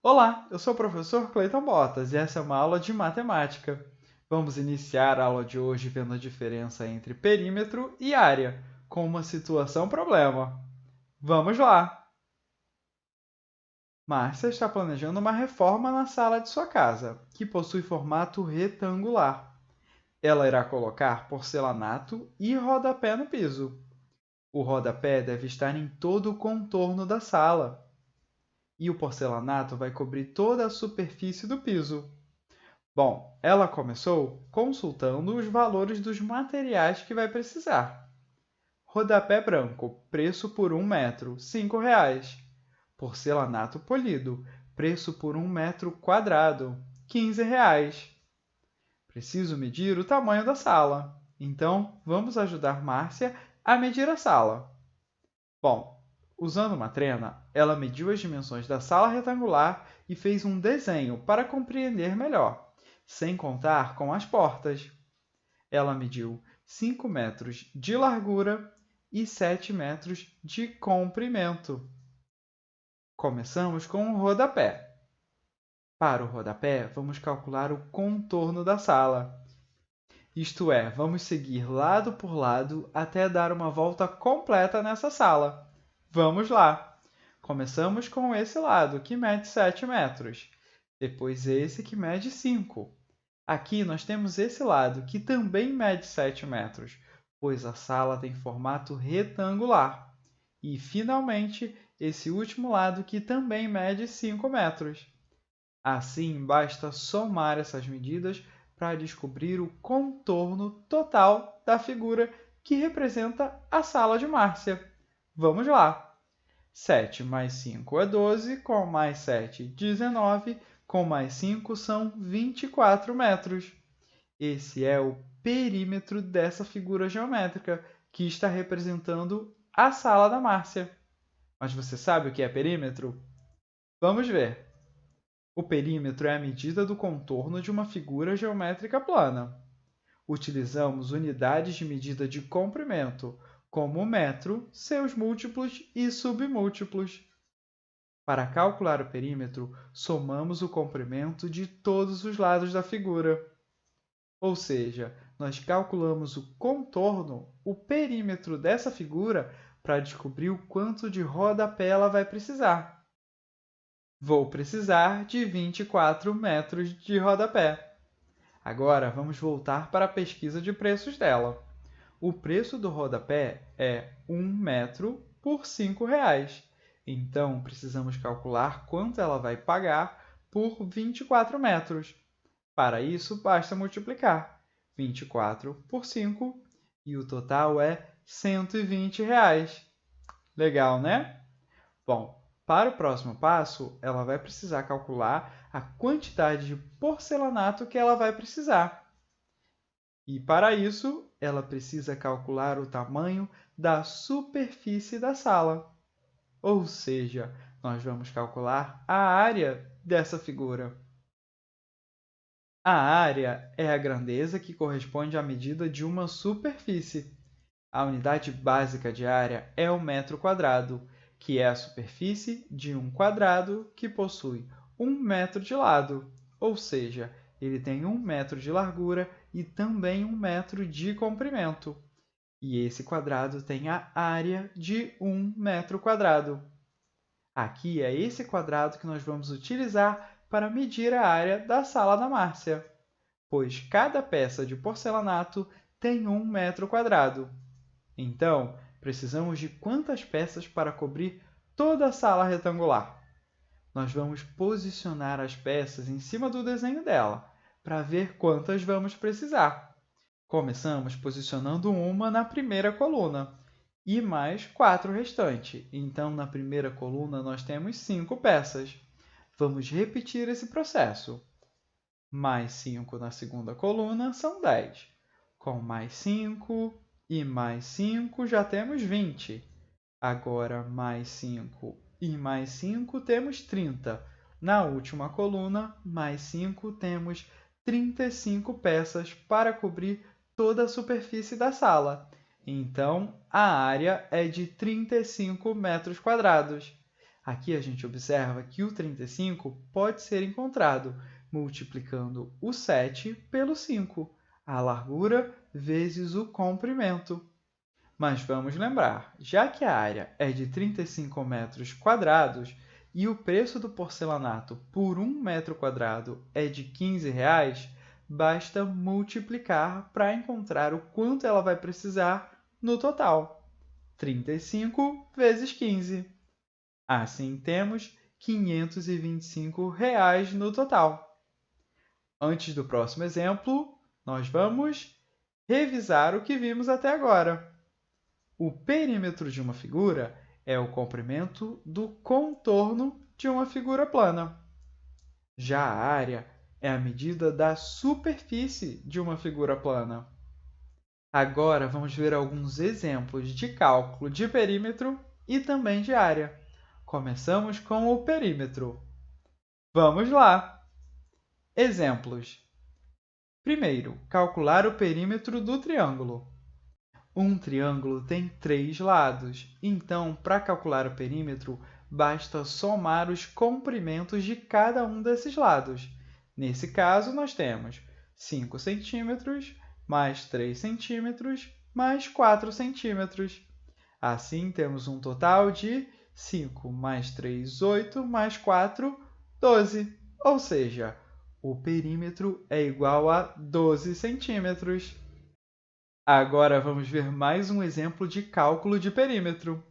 Olá, eu sou o professor Cleiton Botas e essa é uma aula de matemática. Vamos iniciar a aula de hoje vendo a diferença entre perímetro e área, com uma situação-problema. Vamos lá! Márcia está planejando uma reforma na sala de sua casa, que possui formato retangular. Ela irá colocar porcelanato e rodapé no piso. O rodapé deve estar em todo o contorno da sala. E o porcelanato vai cobrir toda a superfície do piso. Bom, ela começou consultando os valores dos materiais que vai precisar. Rodapé branco, preço por 1 metro, R$ 5,00. Porcelanato polido, preço por 1 metro quadrado, R$ 15,00. Preciso medir o tamanho da sala. Então, vamos ajudar Márcia a medir a sala. Bom, usando uma trena, ela mediu as dimensões da sala retangular e fez um desenho para compreender melhor, sem contar com as portas. Ela mediu 5 metros de largura e 7 metros de comprimento. Começamos com o rodapé. Para o rodapé, vamos calcular o contorno da sala. Isto é, vamos seguir lado por lado até dar uma volta completa nessa sala. Vamos lá! Começamos com esse lado, que mede 7 metros. Depois esse, que mede 5. Aqui nós temos esse lado, que também mede 7 metros, pois a sala tem formato retangular. E, finalmente, esse último lado, que também mede 5 metros. Assim, basta somar essas medidas para descobrir o contorno total da figura que representa a sala de Márcia. Vamos lá! 7 mais 5 é 12, com mais 7, 19, com mais 5 são 24 metros. Esse é o perímetro dessa figura geométrica, que está representando a sala da Márcia. Mas você sabe o que é perímetro? Vamos ver! O perímetro é a medida do contorno de uma figura geométrica plana. Utilizamos unidades de medida de comprimento, como o metro, seus múltiplos e submúltiplos. Para calcular o perímetro, somamos o comprimento de todos os lados da figura. Ou seja, nós calculamos o contorno, o perímetro dessa figura, para descobrir o quanto de rodapé ela vai precisar. Vou precisar de 24 metros de rodapé. Agora, vamos voltar para a pesquisa de preços dela. O preço do rodapé é 1 metro por R$ 5,00. Então, precisamos calcular quanto ela vai pagar por 24 metros. Para isso, basta multiplicar 24 por 5 e o total é R$ 120,00. Legal, né? Bom, para o próximo passo, ela vai precisar calcular a quantidade de porcelanato que ela vai precisar. E, para isso, ela precisa calcular o tamanho da superfície da sala. Ou seja, nós vamos calcular a área dessa figura. A área é a grandeza que corresponde à medida de uma superfície. A unidade básica de área é o metro quadrado, que é a superfície de um quadrado que possui 1 metro de lado, ou seja, ele tem 1 metro de largura e também 1 metro de comprimento. E esse quadrado tem a área de 1 metro quadrado. Aqui é esse quadrado que nós vamos utilizar para medir a área da sala da Márcia, pois cada peça de porcelanato tem 1 metro quadrado. Então, precisamos de quantas peças para cobrir toda a sala retangular? Nós vamos posicionar as peças em cima do desenho dela, para ver quantas vamos precisar. Começamos posicionando uma na primeira coluna e mais 4 restantes. Então, na primeira coluna, nós temos 5 peças. Vamos repetir esse processo. Mais 5 na segunda coluna são 10. Com mais 5 e mais 5, já temos 20. Agora, mais 5 e mais 5, temos 30. Na última coluna, mais 5, temos 35 peças para cobrir toda a superfície da sala. Então, a área é de 35 metros quadrados. Aqui a gente observa que o 35 pode ser encontrado multiplicando o 7 pelo 5, a largura vezes o comprimento. Mas vamos lembrar, já que a área é de 35 metros quadrados e o preço do porcelanato por 1 metro quadrado é de R$ 15, basta multiplicar para encontrar o quanto ela vai precisar no total. 35 vezes 15. Assim, temos R$ 525 no total. Antes do próximo exemplo, nós vamos revisar o que vimos até agora. O perímetro de uma figura é o comprimento do contorno de uma figura plana. Já a área é a medida da superfície de uma figura plana. Agora, vamos ver alguns exemplos de cálculo de perímetro e também de área. Começamos com o perímetro. Vamos lá! Exemplos. Primeiro, calcular o perímetro do triângulo. Um triângulo tem 3 lados, então, para calcular o perímetro, basta somar os comprimentos de cada um desses lados. Nesse caso, nós temos 5 centímetros, mais 3 centímetros, mais 4 centímetros. Assim, temos um total de 5 mais 3, 8, mais 4, 12. Ou seja, o perímetro é igual a 12 centímetros. Agora, vamos ver mais um exemplo de cálculo de perímetro.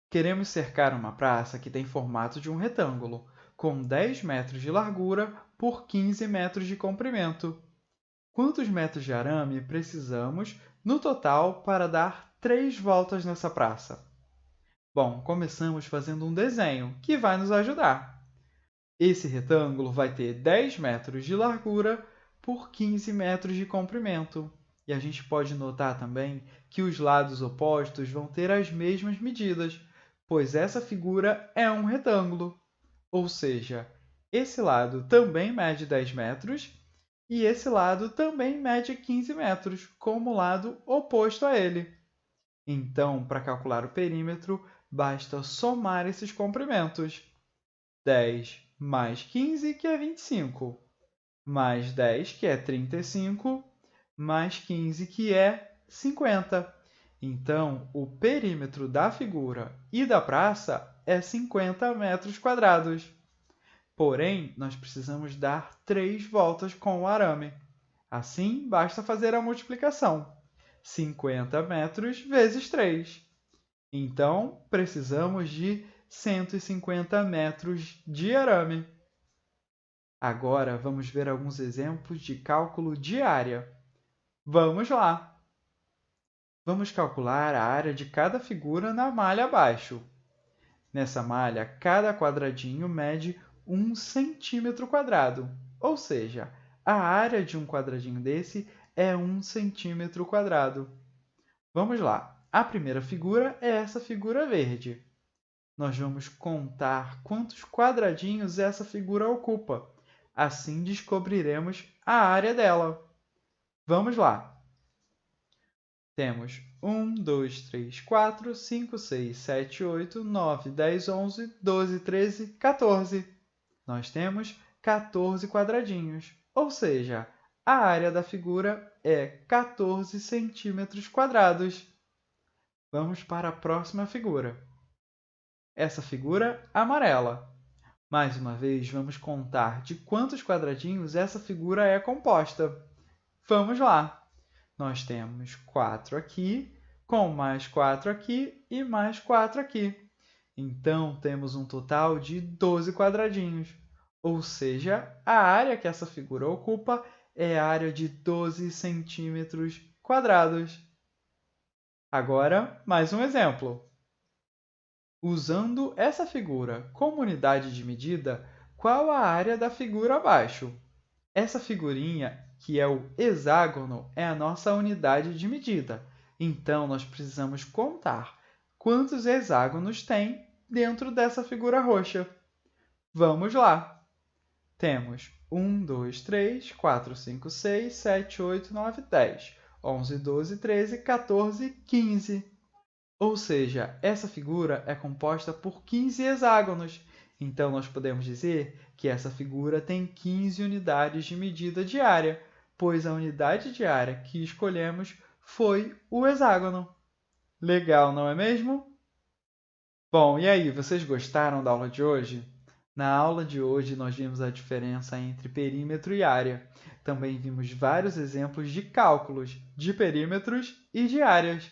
Queremos cercar uma praça que tem formato de um retângulo, com 10 metros de largura por 15 metros de comprimento. Quantos metros de arame precisamos, no total, para dar 3 voltas nessa praça? Bom, começamos fazendo um desenho, que vai nos ajudar. Esse retângulo vai ter 10 metros de largura por 15 metros de comprimento. E a gente pode notar também que os lados opostos vão ter as mesmas medidas, pois essa figura é um retângulo. Ou seja, esse lado também mede 10 metros e esse lado também mede 15 metros, como o lado oposto a ele. Então, para calcular o perímetro, basta somar esses comprimentos. 10 mais 15, que é 25, mais 10, que é 35, mais 15, que é 50. Então, o perímetro da figura e da praça é 50 metros quadrados. Porém, nós precisamos dar 3 voltas com o arame. Assim, basta fazer a multiplicação. 50 metros vezes 3. Então, precisamos de 150 metros de arame. Agora, vamos ver alguns exemplos de cálculo de área. Vamos lá! Vamos calcular a área de cada figura na malha abaixo. Nessa malha, cada quadradinho mede 1 centímetro quadrado, ou seja, a área de um quadradinho desse é 1 centímetro quadrado. Vamos lá! A primeira figura é essa figura verde. Nós vamos contar quantos quadradinhos essa figura ocupa. Assim, descobriremos a área dela. Vamos lá! Temos 1, 2, 3, 4, 5, 6, 7, 8, 9, 10, 11, 12, 13, 14. Nós temos 14 quadradinhos, ou seja, a área da figura é 14 centímetros quadrados. Vamos para a próxima figura. Essa figura amarela. Mais uma vez, vamos contar de quantos quadradinhos essa figura é composta. Vamos lá! Nós temos 4 aqui, com mais 4 aqui e mais 4 aqui. Então, temos um total de 12 quadradinhos, ou seja, a área que essa figura ocupa é a área de 12 centímetros quadrados. Agora, mais um exemplo. Usando essa figura como unidade de medida, qual a área da figura abaixo? Essa figurinha, que é o hexágono, é a nossa unidade de medida. Então, nós precisamos contar quantos hexágonos tem dentro dessa figura roxa. Vamos lá! Temos 1, 2, 3, 4, 5, 6, 7, 8, 9, 10, 11, 12, 13, 14, 15. Ou seja, essa figura é composta por 15 hexágonos. Então, nós podemos dizer que essa figura tem 15 unidades de medida de área, pois a unidade de área que escolhemos foi o hexágono. Legal, não é mesmo? Bom, e aí, vocês gostaram da aula de hoje? Na aula de hoje, nós vimos a diferença entre perímetro e área. Também vimos vários exemplos de cálculos de perímetros e de áreas.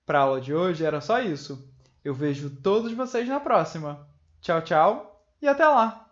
Para a aula de hoje era só isso. Eu vejo todos vocês na próxima. Tchau, tchau e até lá!